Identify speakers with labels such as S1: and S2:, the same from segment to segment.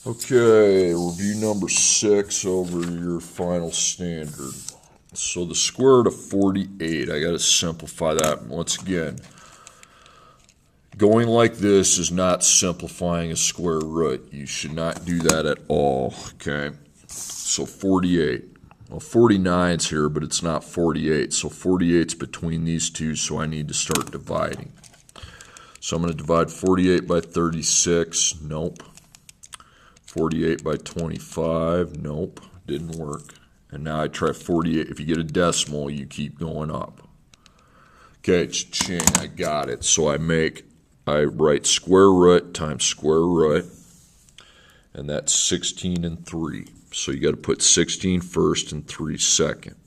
S1: Okay, review number 6 over your final standard. So the square root of 48, I got to simplify that once again. Going like this is not simplifying a square root. You should not do that at all, okay? So 48. Well, 49's here, but it's not 48. So 48's between these two, so I need to start dividing. So I'm going to divide 48 by 36. Nope. 48 by 25, nope, didn't work. And now I try 48. If you get a decimal, you keep going up. Okay, cha-ching, I got it. So I write square root times square root, and that's 16 and 3. So you got to put 16 first and 3 second.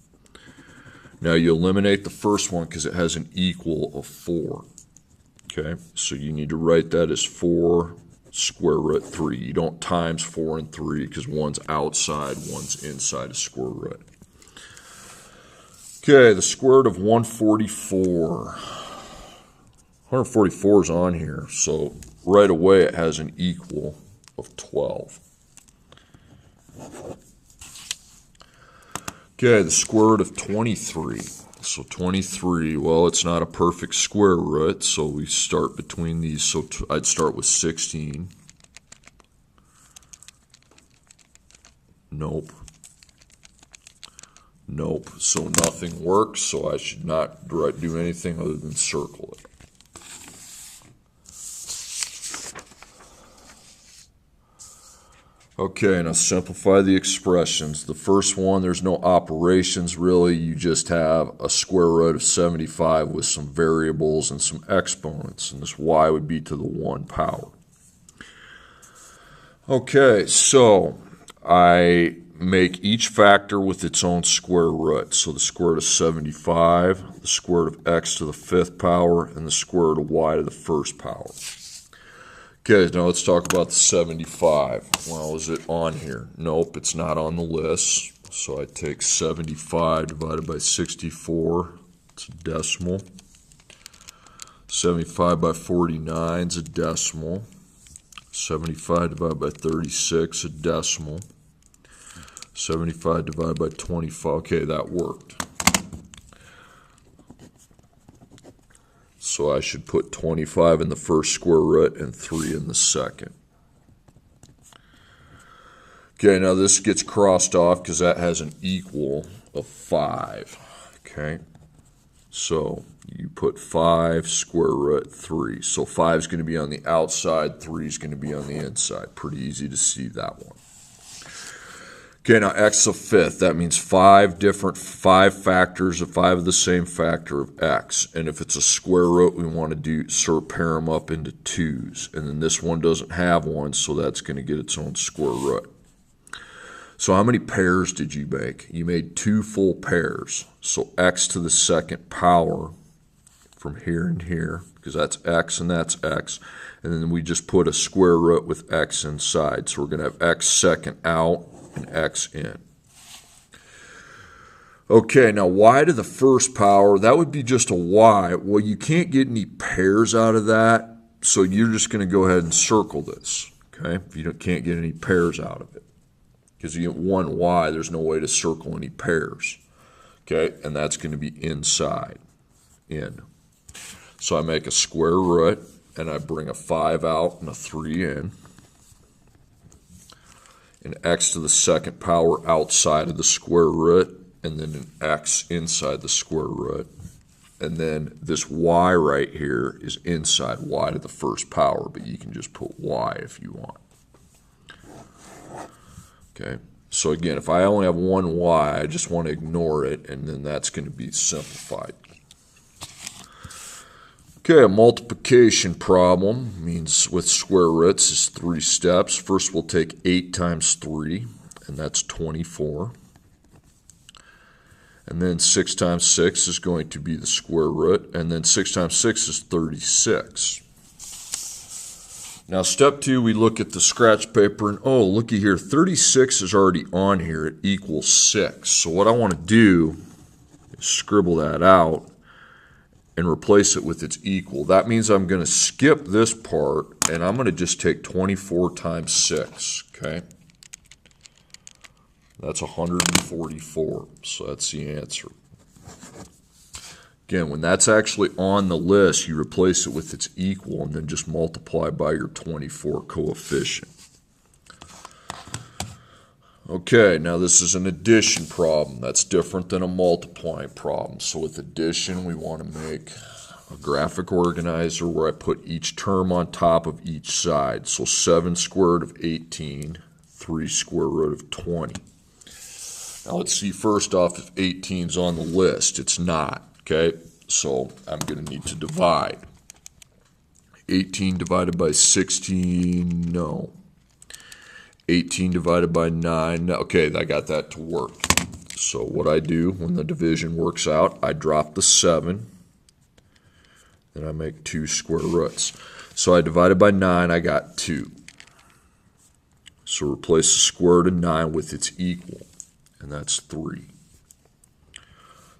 S1: Now you eliminate the first one because it has an equal of 4. Okay, so you need to write that as 4 square root 3. You don't times 4 and 3 because one's outside, one's inside a square root. Okay, the square root of 144. 144 is on here, so right away it has an equal of 12. Okay, the square root of 23. So 23, well, it's not a perfect square root, so we start between these. So I'd start with 16. Nope. Nope. So nothing works, so I should not do anything other than circle it. Okay, now simplify the expressions. The first one, there's no operations really. You just have a square root of 75 with some variables and some exponents. And this y would be to the 1 power. Okay, so I make each factor with its own square root. So the square root of 75, the square root of x to the 5th power, and the square root of y to the 1st power. Okay, now let's talk about the 75. Well, is it on here? Nope, it's not on the list. So I take 75 divided by 64. It's a decimal. 75 by 49 is a decimal. 75 divided by 36, a decimal. 75 divided by 25. Okay, that worked. So I should put 25 in the first square root and 3 in the second. Okay, now this gets crossed off because that has an equal of 5. Okay, so you put 5 square root 3. So 5 is going to be on the outside, 3 is going to be on the inside. Pretty easy to see that one. Okay, now x of 5th, that means 5 factors of 5 of the same factor of x. And if it's a square root, we want to pair them up into 2's. And then this one doesn't have one, so that's going to get its own square root. So how many pairs did you make? You made 2 full pairs. So x to the 2nd power from here and here, because that's x and that's x. And then we just put a square root with x inside. So we're going to have x second out and x in. Okay, now y to the 1st power, that would be just a y. Well, you can't get any pairs out of that, so you're just going to go ahead and circle this, okay, if you can't get any pairs out of it. Because you get 1y, there's no way to circle any pairs, okay, and that's going to be inside, in. So I make a square root, and I bring a 5 out and a 3 in. And x to the 2nd power outside of the square root, and then an x inside the square root. And then this y right here is inside y to the 1st power, but you can just put y if you want. Okay, so again, if I only have one y, I just want to ignore it, and then that's going to be simplified. Okay, a multiplication problem means with square roots is 3 steps. First, we'll take 8 times 3, and that's 24. And then 6 times 6 is going to be the square root, and then 6 times 6 is 36. Now, step 2, we look at the scratch paper, and oh, looky here, 36 is already on here. It equals 6. So what I want to do is scribble that out and replace it with its equal. That means I'm going to skip this part, and I'm going to just take 24 times 6, okay? That's 144, so that's the answer. Again, when that's actually on the list, you replace it with its equal and then just multiply by your 24 coefficient. Okay, now this is an addition problem. That's different than a multiplying problem. So with addition, we want to make a graphic organizer where I put each term on top of each side. So 7 square root of 18, 3 square root of 20. Now let's see first off if 18 is on the list. It's not, okay? So I'm going to need to divide. 18 divided by 16, no. 18 divided by 9, okay, I got that to work. So what I do when the division works out, I drop the 7, and I make 2 square roots. So I divided by 9, I got 2. So replace the square root of 9 with its equal, and that's 3.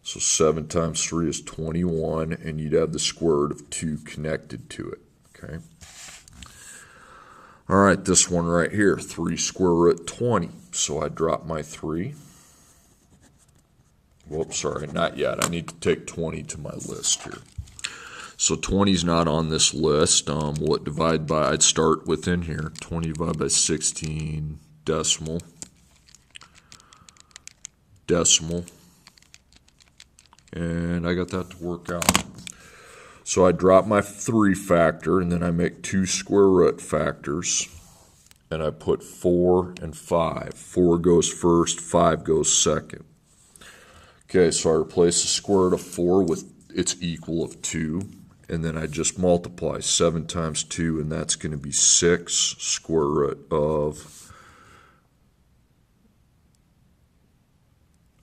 S1: So 7 times 3 is 21, and you'd have the square root of 2 connected to it, okay? All right, this one right here, 3 square root 20. So I drop my 3. Whoops, sorry, not yet. I need to take 20 to my list here. So 20 is not on this list. What divide by? I'd start within here. 20 divided by 16, decimal, decimal. And I got that to work out. So I drop my 3 factor, and then I make 2 square root factors, and I put 4 and 5. 4 goes first, 5 goes second. Okay, so I replace the square root of 4 with its equal of 2, and then I just multiply 7 times 2, and that's going to be 6 square root of...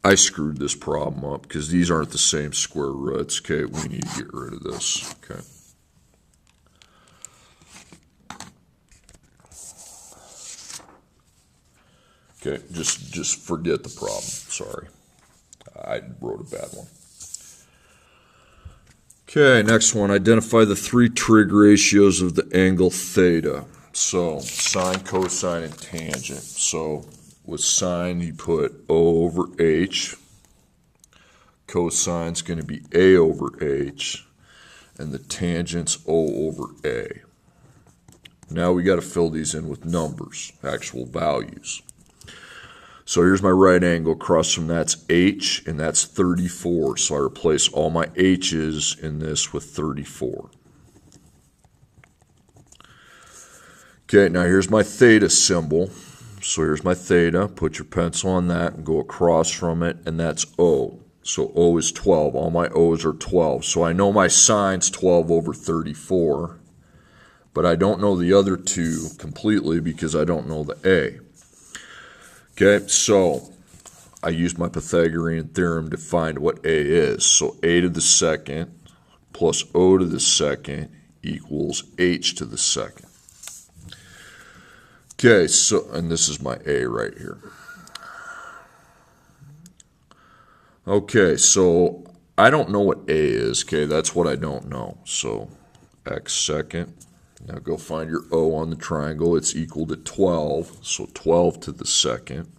S1: I screwed this problem up because these aren't the same square roots. Okay, we need to get rid of this. Okay. Okay, just forget the problem. Sorry. I wrote a bad one. Okay, next one. Identify the 3 trig ratios of the angle theta. So, sine, cosine, and tangent. So, with sine, you put O over H. Cosine's going to be A over H. And the tangent's O over A. Now we got to fill these in with numbers, actual values. So here's my right angle. Across from that's H, and that's 34. So I replace all my H's in this with 34. Okay, now here's my theta symbol. So here's my theta. Put your pencil on that and go across from it, and that's O. So O is 12. All my O's are 12. So I know my sine's 12 over 34, but I don't know the other two completely because I don't know the A. Okay, so I used my Pythagorean theorem to find what A is. So A to the second plus O to the second equals H to the second. Okay, so, and this is my A right here. Okay, so I don't know what A is, okay? That's what I don't know. So X second. Now go find your O on the triangle. It's equal to 12, so 12 to the second.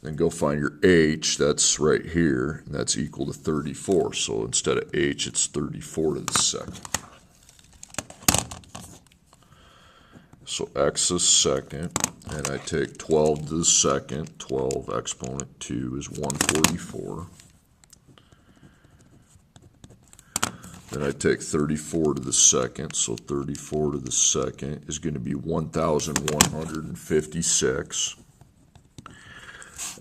S1: Then go find your H, that's right here, and that's equal to 34. So instead of H, it's 34 to the second. So X is second, and I take 12 to the second. 12 exponent 2 is 144. Then I take 34 to the second, so 34 to the second is going to be 1,156.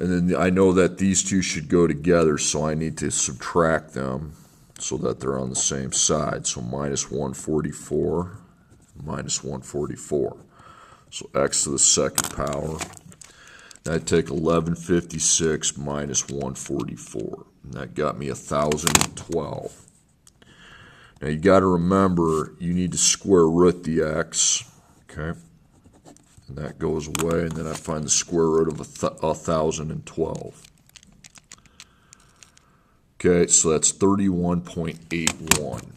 S1: And then I know that these two should go together, so I need to subtract them so that they're on the same side. So minus 144, minus 144. So x to the second power. Then I take 1156 minus 144. And that got me 1,012. Now you got to remember, you need to square root the x, okay? And that goes away, and then I find the square root of 1,012. Okay, so that's 31.81.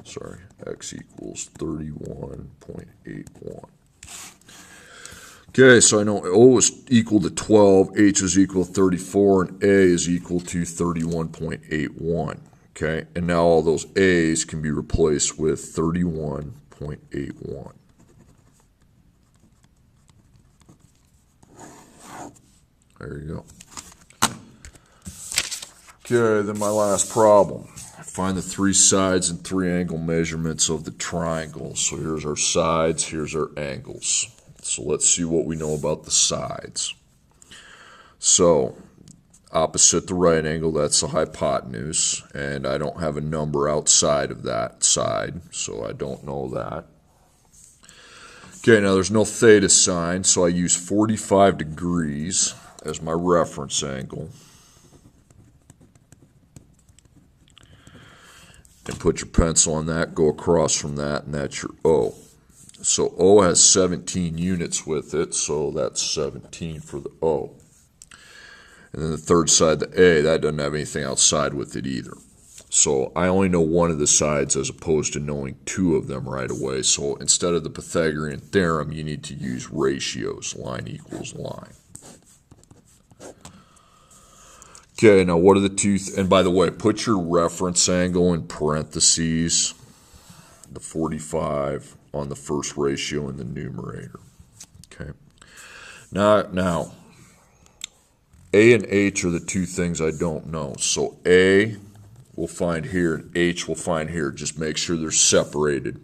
S1: Sorry, x equals 31.81. Okay, so I know O is equal to 12, H is equal to 34, and A is equal to 31.81. Okay, and now all those A's can be replaced with 31.81. There you go. Okay, then my last problem. Find the three sides and three angle measurements of the triangle. So here's our sides, here's our angles. So let's see what we know about the sides. So opposite the right angle, that's the hypotenuse, and I don't have a number outside of that side, so I don't know that. Okay, now there's no theta sign, so I use 45 degrees as my reference angle. And put your pencil on that, go across from that, and that's your O. So O has 17 units with it, so that's 17 for the O. And then the third side, the A, that doesn't have anything outside with it either. So I only know one of the sides as opposed to knowing two of them right away. So instead of the Pythagorean theorem, you need to use ratios, line equals line. Okay, now what are the two, and by the way, put your reference angle in parentheses, the 45 on the first ratio in the numerator. Okay. Now, A and H are the two things I don't know. So A we'll find here and H we'll find here. Just make sure they're separated.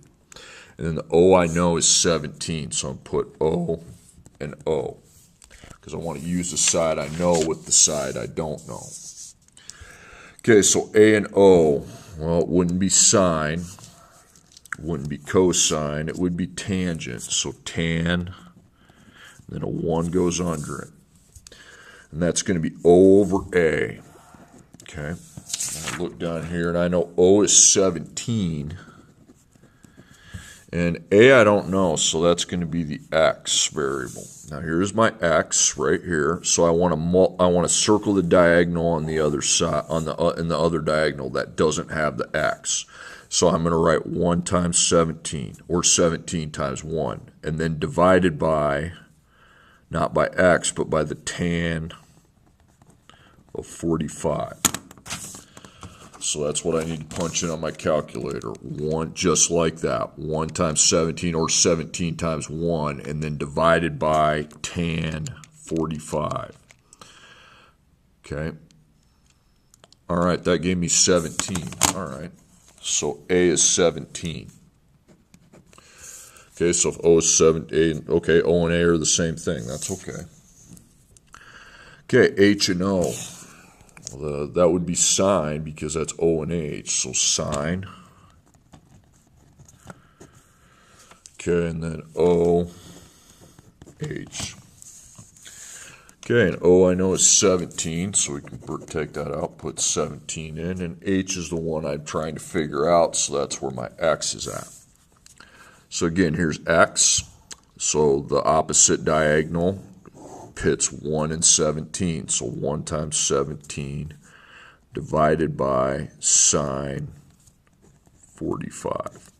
S1: And then the O I know is 17, so I'm put O and O, because I want to use the side I know with the side I don't know. Okay, so A and O, well, it wouldn't be sine, wouldn't be cosine, it would be tangent. So tan, then a 1 goes under it. And that's going to be O over A. Okay, I look down here and I know O is 17. And A I don't know, so that's going to be the X variable. Now here's my X right here. So I want to circle the diagonal on the other side, in the other diagonal that doesn't have the X. So I'm going to write 1 times 17, or 17 times 1, and then divided by, not by X, but by the tan of 45. So that's what I need to punch in on my calculator. 1, just like that. 1 times 17, or 17 times 1, and then divided by tan 45. Okay. All right, that gave me 17. All right. So A is 17. Okay, so if O is 17, okay, O and A are the same thing. That's okay. Okay, H and O. Well, that would be sine because that's O and H. So sine. Okay, and then O, H. Okay, and O I know is 17, so we can take that out, put 17 in, and H is the one I'm trying to figure out, so that's where my X is at. So again, here's X, so the opposite diagonal pits 1 and 17, so 1 times 17 divided by sine 45.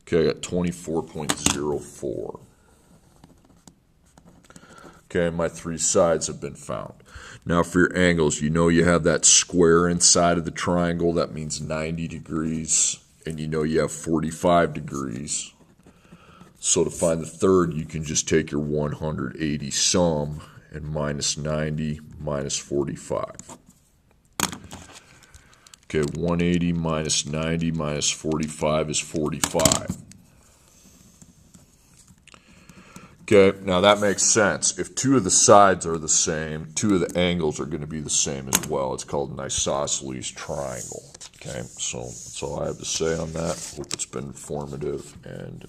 S1: Okay, I got 24.04. Okay, my three sides have been found. Now for your angles, you know you have that square inside of the triangle. That means 90 degrees. And you know you have 45 degrees. So to find the third, you can just take your 180 sum and minus 90 minus 45. Okay, 180 minus 90 minus 45 is 45. Okay, now that makes sense. If two of the sides are the same, two of the angles are going to be the same as well. It's called an isosceles triangle. Okay, so that's all I have to say on that. Hope it's been informative, and